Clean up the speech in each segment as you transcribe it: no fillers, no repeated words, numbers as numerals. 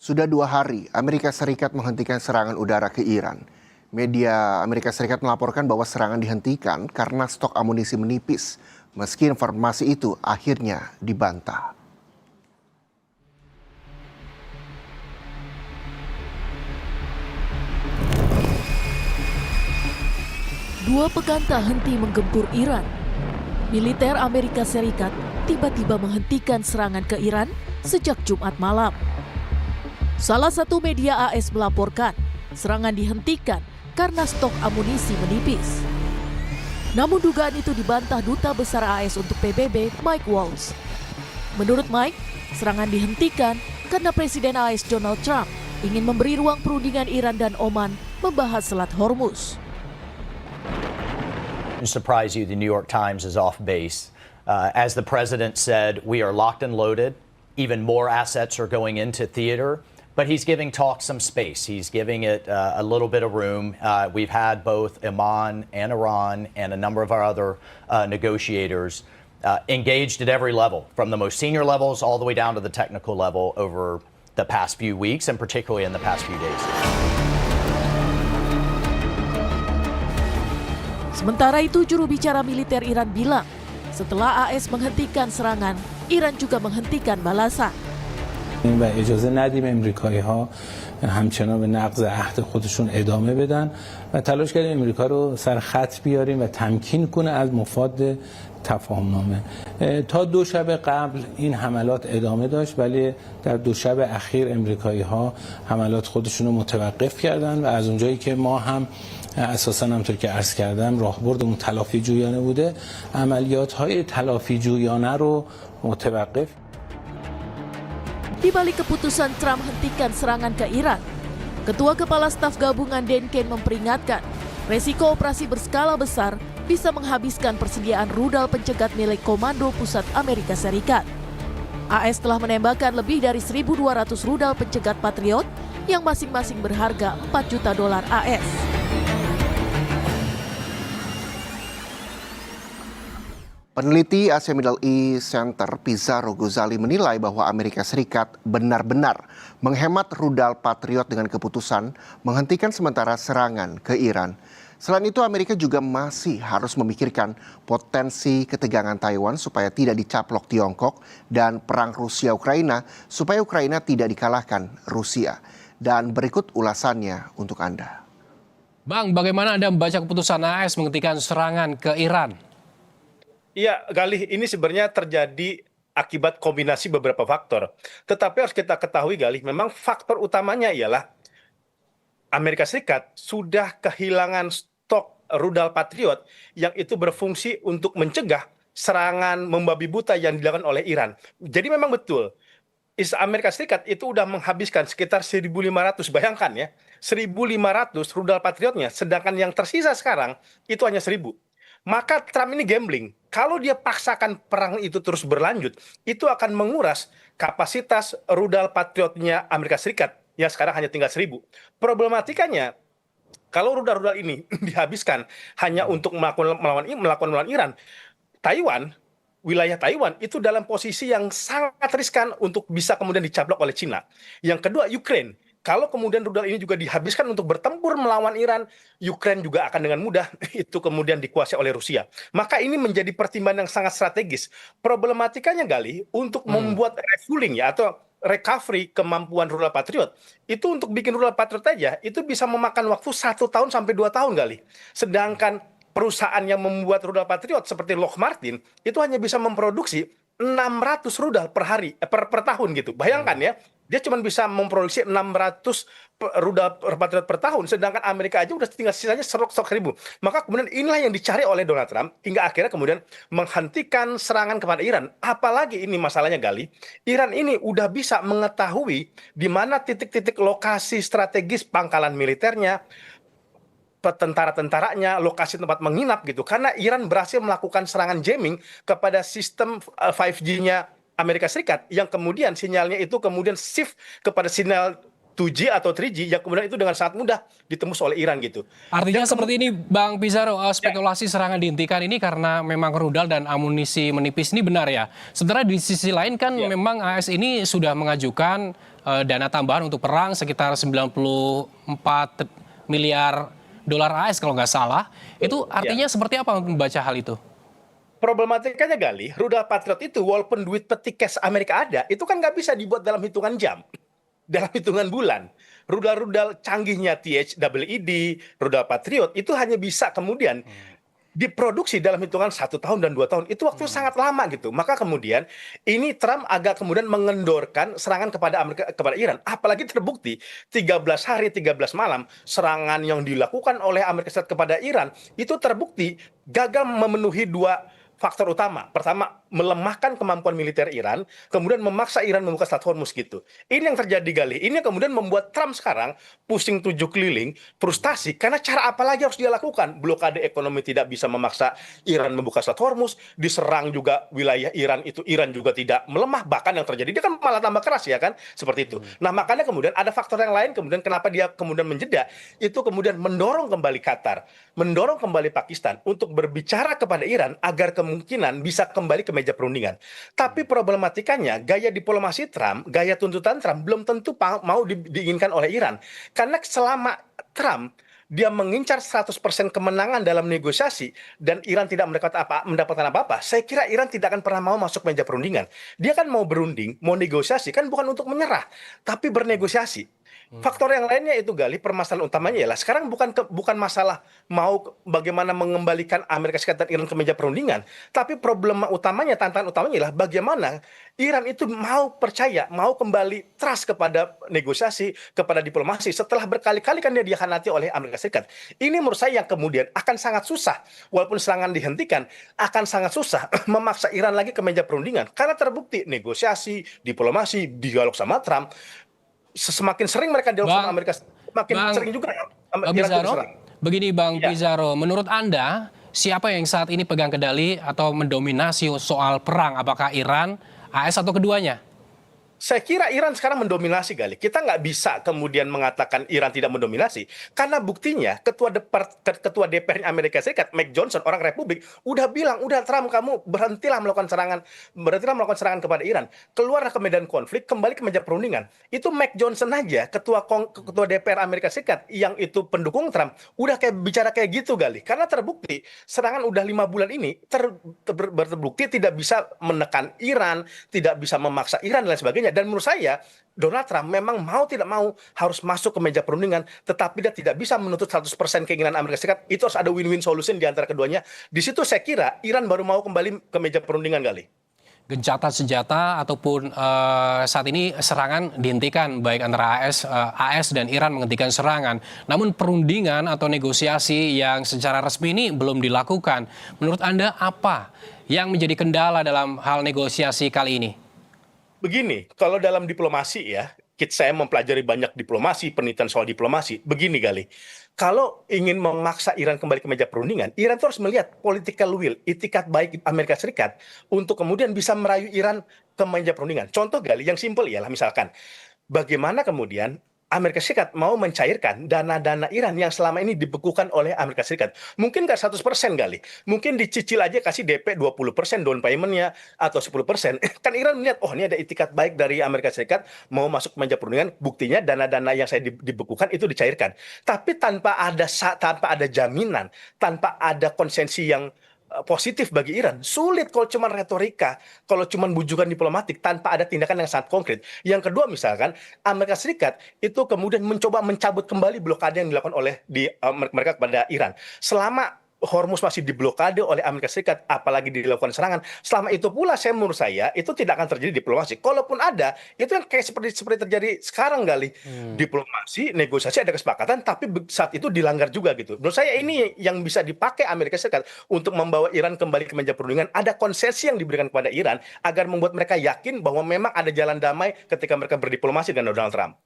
Sudah 2 hari Amerika Serikat menghentikan serangan udara ke Iran. Media Amerika Serikat melaporkan bahwa serangan dihentikan karena stok amunisi menipis, meski informasi itu akhirnya dibantah. Dua pekan tak henti menggempur Iran. Militer Amerika Serikat tiba-tiba menghentikan serangan ke Iran sejak Jumat malam. Salah satu media AS melaporkan serangan dihentikan karena stok amunisi menipis. Namun dugaan itu dibantah Duta Besar AS untuk PBB, Mike Waltz. Menurut Mike, serangan dihentikan karena Presiden AS Donald Trump ingin memberi ruang perundingan Iran dan Oman membahas Selat Hormuz. Surprise you, the New York Times is off base. As the president said, we are locked and loaded. Even more assets are going into theater. But he's giving talk some space. He's giving it a little bit of room. We've had both Oman and Iran and a number of our other negotiators engaged at every level, from the most senior levels all the way down to the technical level over the past few weeks and particularly in the past few days. Sementara itu, juru bicara militer Iran bilang, setelah AS menghentikan serangan, Iran juga menghentikan balasan. و اجازه ندیم امریکایی‌ها همچنان به نقض عهد خودشون ادامه بدن و تلاش کردیم امریکا رو سر خط بیاریم و تمکین کنه از مفاد تفاهمنامه. تا 2 شب قبل این حملات ادامه داشت، ولی در 2 شب اخیر امریکایی‌ها حملات خودشون رو متوقف کردن و از اونجایی که ما هم اساساً همونطور که عرض کردم راهبردمون تلافی جویانه بوده، عملیات‌های تلافی جویانه رو متوقف. Di balik keputusan Trump hentikan serangan ke Iran, Ketua Kepala Staf Gabungan Dan Kane memperingatkan resiko operasi berskala besar bisa menghabiskan persediaan rudal pencegat milik Komando Pusat Amerika Serikat. AS telah menembakkan lebih dari 1.200 rudal pencegat Patriot yang masing-masing berharga $4 juta AS. Peneliti Asia Middle East Center Pizarro Ghazali menilai bahwa Amerika Serikat benar-benar menghemat rudal Patriot dengan keputusan menghentikan sementara serangan ke Iran. Selain itu, Amerika juga masih harus memikirkan potensi ketegangan Taiwan supaya tidak dicaplok Tiongkok dan perang Rusia-Ukraina supaya Ukraina tidak dikalahkan Rusia. Dan berikut ulasannya untuk Anda. Bang, bagaimana Anda membaca keputusan AS menghentikan serangan ke Iran? Iya, Galih, ini sebenarnya terjadi akibat kombinasi beberapa faktor. Tetapi harus kita ketahui, Galih, memang faktor utamanya ialah Amerika Serikat sudah kehilangan stok rudal Patriot yang itu berfungsi untuk mencegah serangan membabi buta yang dilakukan oleh Iran. Jadi memang betul, Amerika Serikat itu udah menghabiskan sekitar 1.500, bayangkan ya, 1.500 rudal Patriotnya, sedangkan yang tersisa sekarang itu hanya 1.000. Maka Trump ini gambling. Kalau dia paksakan perang itu terus berlanjut, itu akan menguras kapasitas rudal Patriotnya Amerika Serikat yang sekarang hanya tinggal 1.000. Problematikanya, kalau rudal-rudal ini dihabiskan hanya untuk melawan Iran, wilayah Taiwan itu dalam posisi yang sangat riskan untuk bisa kemudian dicaplok oleh Cina. Yang kedua, Ukraine. Kalau kemudian rudal ini juga dihabiskan untuk bertempur melawan Iran, Ukraine juga akan dengan mudah itu kemudian dikuasai oleh Rusia. Maka ini menjadi pertimbangan yang sangat strategis. Problematikanya, Gali, untuk membuat refueling ya atau recovery kemampuan rudal Patriot, itu untuk bikin rudal Patriot aja, itu bisa memakan waktu 1 tahun sampai 2 tahun, Gali. Sedangkan perusahaan yang membuat rudal Patriot seperti Lockheed Martin, itu hanya bisa memproduksi 600 rudal per hari, per tahun gitu. Bayangkan ya, dia cuma bisa memproduksi 600 rudal Patriot per tahun, sedangkan Amerika aja udah tinggal sisanya stok 1.000. Maka kemudian inilah yang dicari oleh Donald Trump hingga akhirnya kemudian menghentikan serangan kepada Iran. Apalagi ini masalahnya, Gali, Iran ini udah bisa mengetahui di mana titik-titik lokasi strategis pangkalan militernya, tentara-tentaranya, lokasi tempat menginap gitu. Karena Iran berhasil melakukan serangan jamming kepada sistem 5G-nya Amerika Serikat yang kemudian sinyalnya itu kemudian shift kepada sinyal 2G atau 3G yang kemudian itu dengan sangat mudah ditembus oleh Iran gitu. Artinya seperti ini Bang Pizarro, spekulasi serangan dihentikan ini karena memang rudal dan amunisi menipis ini benar ya. Sementara di sisi lain kan memang AS ini sudah mengajukan dana tambahan untuk perang sekitar 94 miliar dolar AS kalau nggak salah. Itu artinya seperti apa untuk membaca hal itu? Problematikanya Gali, rudal Patriot itu walaupun duit peti cash Amerika ada, itu kan nggak bisa dibuat dalam hitungan jam, dalam hitungan bulan. Rudal-rudal canggihnya THWED, rudal Patriot itu hanya bisa kemudian diproduksi dalam hitungan 1 tahun dan 2 tahun. Itu waktu sangat lama gitu. Maka kemudian ini Trump agak kemudian mengendorkan serangan kepada Iran. Apalagi terbukti 13 hari 13 malam serangan yang dilakukan oleh Amerika Serikat kepada Iran itu terbukti gagal memenuhi 2 faktor utama. Pertama, melemahkan kemampuan militer Iran, kemudian memaksa Iran membuka Selat Hormuz gitu. Ini yang terjadi Gali. Ini yang kemudian membuat Trump sekarang pusing 7 keliling, frustasi, karena cara apa lagi harus dia lakukan? Blokade ekonomi tidak bisa memaksa Iran membuka Selat Hormuz, diserang juga wilayah Iran itu, Iran juga tidak melemah, bahkan yang terjadi dia kan malah tambah keras ya kan, seperti itu. Nah makanya kemudian ada faktor yang lain, kemudian kenapa dia kemudian menjeda, itu kemudian mendorong kembali Qatar, mendorong kembali Pakistan untuk berbicara kepada Iran agar kemungkinan bisa kembali ke meja perundingan. Tapi problematikanya gaya diplomasi Trump, gaya tuntutan Trump belum tentu mau diinginkan oleh Iran. Karena selama Trump dia mengincar 100% kemenangan dalam negosiasi dan Iran tidak mendapatkan apa-apa, saya kira Iran tidak akan pernah mau masuk meja perundingan. Dia kan mau berunding, mau negosiasi, kan bukan untuk menyerah, tapi bernegosiasi. Faktor yang lainnya itu Gali, permasalahan utamanya ialah sekarang bukan masalah mau bagaimana mengembalikan Amerika Serikat dan Iran ke meja perundingan, tapi problema utamanya, tantangan utamanya ialah bagaimana Iran itu mau percaya, mau kembali trust kepada negosiasi, kepada diplomasi setelah berkali-kali kan dia dikhianati oleh Amerika Serikat. Ini menurut saya yang kemudian akan sangat susah, walaupun serangan dihentikan, akan sangat susah memaksa Iran lagi ke meja perundingan karena terbukti negosiasi, diplomasi, dialog sama Trump. Semakin sering mereka dialog sama Amerika, semakin sering juga Iran diserang. Begini Bang Pizarro, menurut Anda siapa yang saat ini pegang kendali atau mendominasi soal perang? Apakah Iran, AS atau keduanya? Saya kira Iran sekarang mendominasi Gali. Kita nggak bisa kemudian mengatakan Iran tidak mendominasi. Karena buktinya ketua DPR Amerika Serikat, Mike Johnson, orang Republik, udah bilang, udah Trump kamu berhentilah melakukan serangan kepada Iran. Keluarlah ke medan konflik, kembali ke meja perundingan. Itu Mike Johnson aja, ketua DPR Amerika Serikat, yang itu pendukung Trump, udah kayak bicara kayak gitu Gali. Karena terbukti serangan udah 5 bulan ini, terbukti tidak bisa menekan Iran, tidak bisa memaksa Iran dan lain sebagainya. Dan menurut saya Donald Trump memang mau tidak mau harus masuk ke meja perundingan, tetapi dia tidak bisa menuntut 100% keinginan Amerika Serikat. Itu harus ada win-win solution di antara keduanya. Di situ saya kira Iran baru mau kembali ke meja perundingan Gali. Gencatan senjata ataupun saat ini serangan dihentikan baik antara AS dan Iran menghentikan serangan. Namun perundingan atau negosiasi yang secara resmi ini belum dilakukan. Menurut Anda apa yang menjadi kendala dalam hal negosiasi kali ini? Begini, kalau dalam diplomasi ya, saya mempelajari banyak diplomasi, penelitian soal diplomasi. Begini Gali, kalau ingin memaksa Iran kembali ke meja perundingan, Iran itu harus melihat political will, itikat baik Amerika Serikat untuk kemudian bisa merayu Iran ke meja perundingan. Contoh Gali, yang simpel ialah misalkan, bagaimana kemudian Amerika Serikat mau mencairkan dana-dana Iran yang selama ini dibekukan oleh Amerika Serikat. Mungkin nggak 100% Gali. Mungkin dicicil aja kasih DP 20% down payment-nya atau 10%. Kan Iran melihat, oh ini ada itikat baik dari Amerika Serikat mau masuk ke meja perundingan. Buktinya dana-dana yang saya dibekukan itu dicairkan. Tapi tanpa ada jaminan, tanpa ada konsensi yang positif bagi Iran, sulit kalau cuma retorika, kalau cuma bujukan diplomatik tanpa ada tindakan yang sangat konkret. Yang kedua misalkan Amerika Serikat itu kemudian mencoba mencabut kembali blokade yang dilakukan oleh mereka kepada Iran. Selama Hormuz masih diblokade oleh Amerika Serikat, apalagi dilakukan serangan. Selama itu pula menurut saya itu tidak akan terjadi diplomasi. Kalaupun ada, itu yang kayak seperti terjadi sekarang Gali. Diplomasi, negosiasi ada kesepakatan, tapi saat itu dilanggar juga gitu. Menurut saya ini yang bisa dipakai Amerika Serikat untuk membawa Iran kembali ke meja perundingan. Ada konsesi yang diberikan kepada Iran agar membuat mereka yakin bahwa memang ada jalan damai ketika mereka berdiplomasi dengan Donald Trump.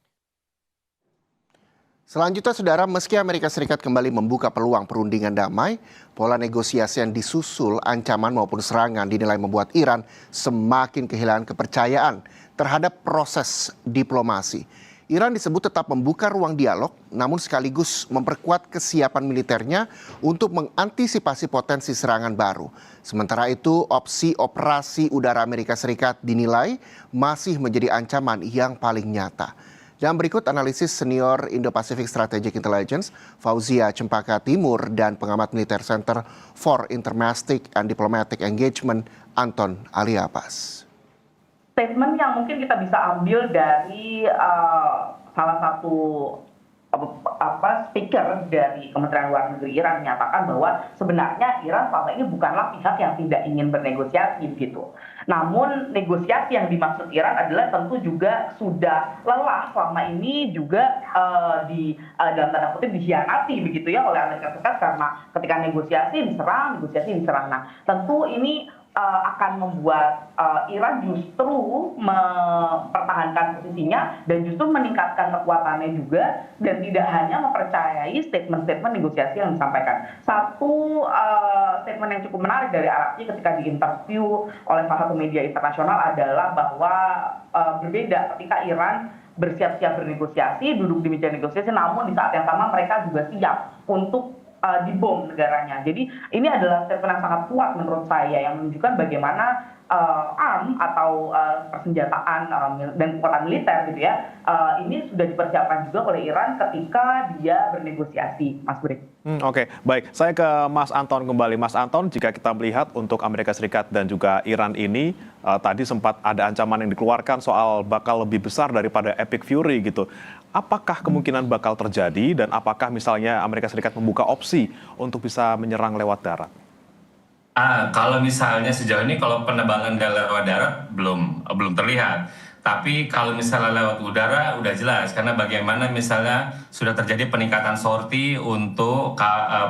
Selanjutnya, saudara, meski Amerika Serikat kembali membuka peluang perundingan damai, pola negosiasi yang disusul ancaman maupun serangan dinilai membuat Iran semakin kehilangan kepercayaan terhadap proses diplomasi. Iran disebut tetap membuka ruang dialog, namun sekaligus memperkuat kesiapan militernya untuk mengantisipasi potensi serangan baru. Sementara itu, opsi operasi udara Amerika Serikat dinilai masih menjadi ancaman yang paling nyata. Dan berikut analisis senior Indo-Pacific Strategic Intelligence, Fauzia Cempaka Timur, dan pengamat militer Center for Intermastic and Diplomatic Engagement, Anton Aliapas. Statement yang mungkin kita bisa ambil dari salah satu speaker dari Kementerian Luar Negeri Iran menyatakan bahwa sebenarnya Iran selama ini bukanlah pihak yang tidak ingin bernegosiasi gitu. Namun negosiasi yang dimaksud Iran adalah tentu juga sudah lelah selama ini juga dalam tanda kutip dikhianati begitu ya oleh Amerika Serikat, karena ketika negosiasi diserang. Nah, tentu ini akan membuat Iran justru mempertahankan posisinya dan justru meningkatkan kekuatannya juga, dan tidak hanya mempercayai statement-statement negosiasi yang disampaikan. Satu statement yang cukup menarik dari Arabci ketika diinterview oleh salah satu media internasional adalah bahwa berbeda ketika Iran bersiap-siap bernegosiasi, duduk di meja negosiasi, namun di saat yang sama mereka juga siap untuk dibom negaranya. Jadi ini adalah statement yang sangat kuat menurut saya, yang menunjukkan bagaimana arm atau persenjataan dan kekuatan militer gitu ya, ini sudah dipersiapkan juga oleh Iran ketika dia bernegosiasi, Mas Bre. Oke, baik. Saya ke Mas Anton kembali. Mas Anton, jika kita melihat untuk Amerika Serikat dan juga Iran ini, tadi sempat ada ancaman yang dikeluarkan soal bakal lebih besar daripada Epic Fury gitu. Apakah kemungkinan bakal terjadi, dan apakah misalnya Amerika Serikat membuka opsi untuk bisa menyerang lewat darat? Kalau misalnya sejauh ini kalau penerbangan lewat darat belum terlihat. Tapi kalau misalnya lewat udara udah jelas, karena bagaimana misalnya sudah terjadi peningkatan sorti untuk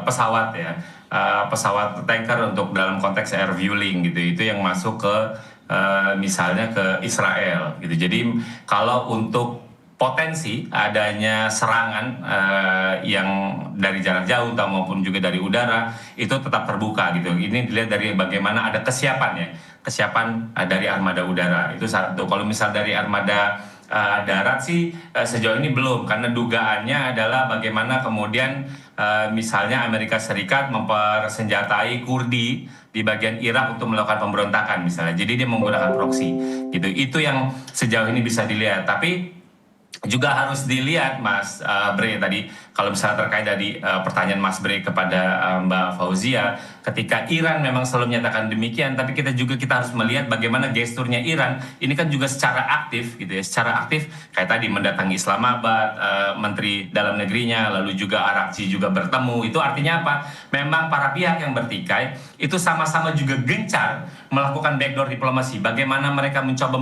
pesawat ya, pesawat tanker untuk dalam konteks air fueling gitu, itu yang masuk ke misalnya ke Israel gitu. Jadi kalau untuk potensi adanya serangan yang dari jarak jauh maupun juga dari udara itu tetap terbuka gitu. Ini dilihat dari bagaimana ada kesiapan dari armada udara itu satu. Kalau misal dari armada darat sih sejauh ini belum, karena dugaannya adalah bagaimana kemudian misalnya Amerika Serikat mempersenjatai Kurdi di bagian Irak untuk melakukan pemberontakan misalnya. Jadi dia menggunakan proksi gitu. Itu yang sejauh ini bisa dilihat. Tapi juga harus dilihat Mas Bre tadi, kalau misalnya terkait dari pertanyaan Mas Bre kepada Mbak Fauzia, ketika Iran memang selalu menyatakan demikian, tapi kita harus melihat bagaimana gesturnya Iran ini kan juga secara aktif gitu ya, secara aktif kayak tadi mendatangi Islamabad, Menteri Dalam Negerinya, lalu juga Arabci juga bertemu. Itu artinya apa? Memang para pihak yang bertikai itu sama-sama juga gencar melakukan backdoor diplomasi. Bagaimana mereka mencoba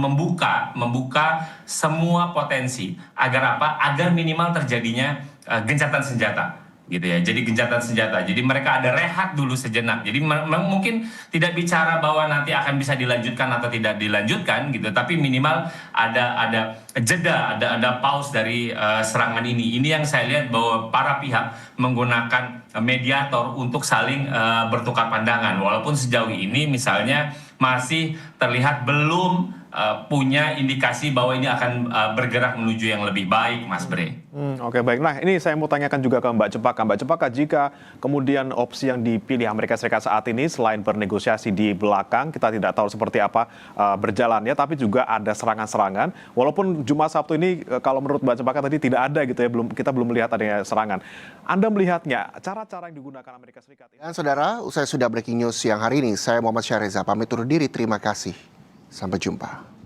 membuka semua potensi agar apa? Agar minimal terjadinya gencatan senjata gitu ya. Jadi gencatan senjata. Jadi mereka ada rehat dulu sejenak. Jadi mungkin tidak bicara bahwa nanti akan bisa dilanjutkan atau tidak dilanjutkan gitu, tapi minimal ada jeda, ada pause dari serangan ini. Ini yang saya lihat bahwa para pihak menggunakan mediator untuk saling bertukar pandangan. Walaupun sejauh ini misalnya masih terlihat belum punya indikasi bahwa ini akan bergerak menuju yang lebih baik, Mas Bre. Oke, baik. Nah, ini saya mau tanyakan juga ke Mbak Cempaka. Mbak Cempaka, jika kemudian opsi yang dipilih Amerika Serikat saat ini selain bernegosiasi di belakang, kita tidak tahu seperti apa berjalannya, tapi juga ada serangan-serangan. Walaupun Jumat Sabtu ini, kalau menurut Mbak Cempaka tadi tidak ada gitu ya, kita belum melihat adanya serangan. Anda melihatnya, cara-cara yang digunakan Amerika Serikat. Dan saudara, usai sudah breaking news siang hari ini, saya Muhammad Syareza pamit undur diri. Terima kasih. Sampai jumpa.